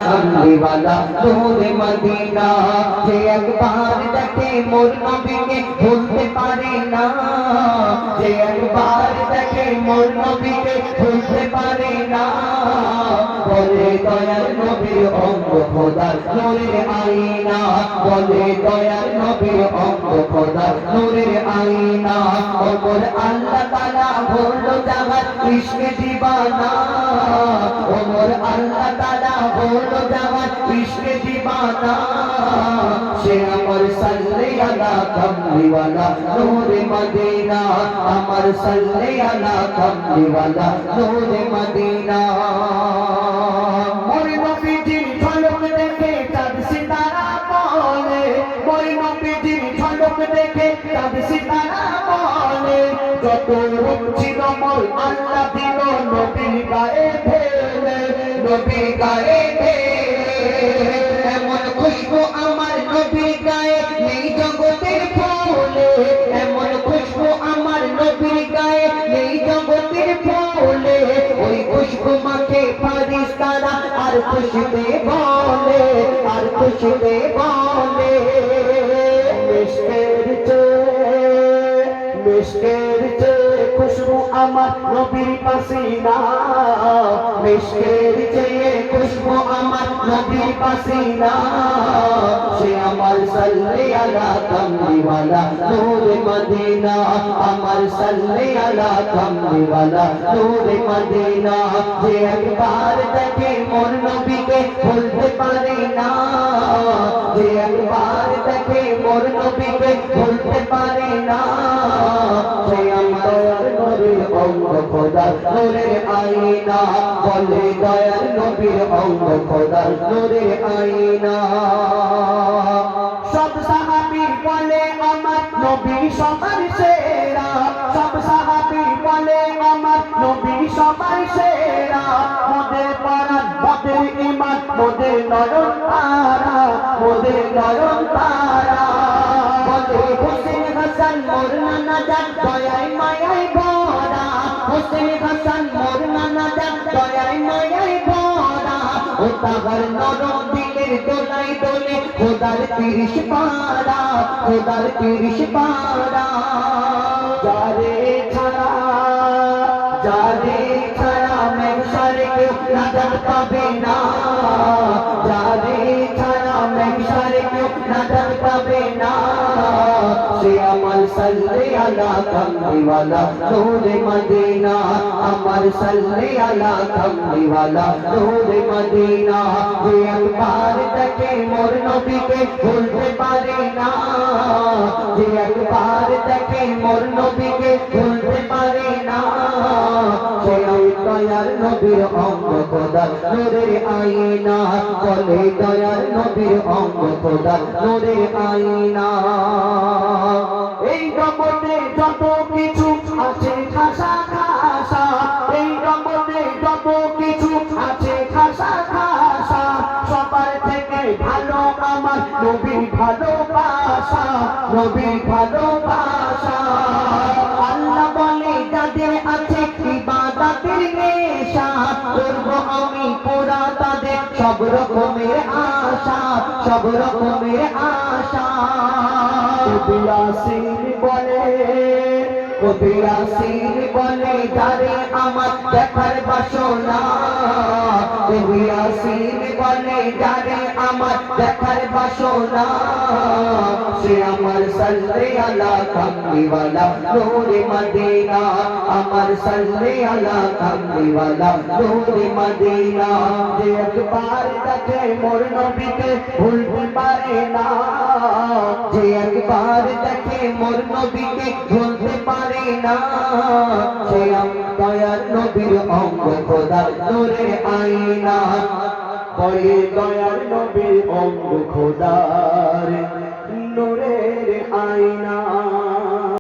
কামলিওয়ালা নূরে মদিনা যে একবার দেখে মোর নবীকে ভুলতে পারে না যে একবার দেখে মোর নবীকে ভুলতে পারে না বলে দয়ার নবীর অঙ্গ খোদার নূরের আয়না বলে দয়ার নবীর অঙ্গ খোদার নূরের আয়না ওমর আল্লাহ তাআলা হলো জাহান ইশকে দিবানা ওমর আল্লাহ তাআলা হলো জাহান ইশকে দিবানা সে আমার সাল্লে আলা কামলিওয়ালা নূরে মদিনা আমার সাল্লে আলা কামলিওয়ালা নূরে মদিনা মোর নবীজির ঝলক দেখে চাঁদ সিতারা বলে মোর নবীজির ঝলক দেখে চাঁদ সিতারা বলে যত রূপ ছিল মোর আল্লাহ দিল নবীর গায়ে ঢেলে নবীর গায়ে ঢেলে এমন খুশবু আমার নবীর গায়ে নেই জগতের ফুলে এমন খুশবু আমার নবীর গায়ে নেই জগতের ফুলে ওই খুশবু মাখে ফারিস্তারা আর খুশবে বলে আর খুশবে বলে মিশকের চেয়ে খুশবু আমার নবীর পাসিনা মিশকের চেয়ে খুশবু আমার নবীর পাসিনা সে আমার সাল্লে আলা কামলিওয়ালা নূরে মদিনা আমার সাল্লে আলা কামলিওয়ালা নূরে মদিনা যে একবার দেখে মোর নবীকে ভুলতে পারে না যে একবার দেখে মোর নবীকে ভুলতে পারে না সে আমার নবীর অঙ্গ খোদার নূরের আয়না বলে দয়ার নবীর অঙ্গ খোদার নূরের আয়না সব সাহাবী বলে আমার নবী সবার সেরা সব সাহাবী বলে আমার নবী সবার সেরা মোদের পরাণ মোদের ঈমান মোদের নয়ন তারা মোদের নয়ন তারা বলে হোসেন হাসান মোর নানা জান দয়ায় মায়ায় ভরা হোসেন হাসান মোর নানা জান দয়ায় মায়ায় ভরা ও তাহার নরম দিলের দোলাই দোলে খোদার 30 পারা খোদার 30 পারা যারে ছাড়া মেঘসারে কেউ নাজাত পাবে না যারে ছাড়া মেঘসারে কেউ নাজাত পাবে না সে আমার সাল্লে আলা কামলিওয়ালা নূরে মদিনা আমার সাল্লে আলা কামলিওয়ালা নূরে মদিনা যে একবার দেখে মোর নবীকে ভুলতে পারে না যে একবার দেখে মোর নবীকে ভুলতে পারে না সে দয়ার নবীর অঙ্গ খোদার নূরের আয়না বলে দয়ার নবীর অঙ্গ খোদার নূরের আয়না এই জগতে যত কিছু আছে খাসা খাসা এই জগতে যত কিছু আছে খাসা খাসা সবার থেকে ভালো আমার নবীর ভালোবাসা নবীর ভালোবাসা আল্লাহ বলে যাদের আছে ইবাদতের নেশা করব আমি পুরা তাদের সব রকমের আশা সব রকমের আশা কবি ইয়াসিন বলে যারে আমার দেখার বাসনা কবি ইয়াসিন বলে যারে আমার দেখার বাসনা সে আমার সাল্লে আলা কামলিওয়ালা নূরে মদিনা আমার সাল্লে আলা কামলিওয়ালা নূরে মদিনা যে একবার দেখে মোর নবীকে ভুলতে পারে না যে একবার দেখে মোর নবীকে ভুলতে পারে না সে দয়ার নবীর অঙ্গ খোদার নূরের আয়না পরে দয়ার নবীর অঙ্গ খোদার নূরের আয়না।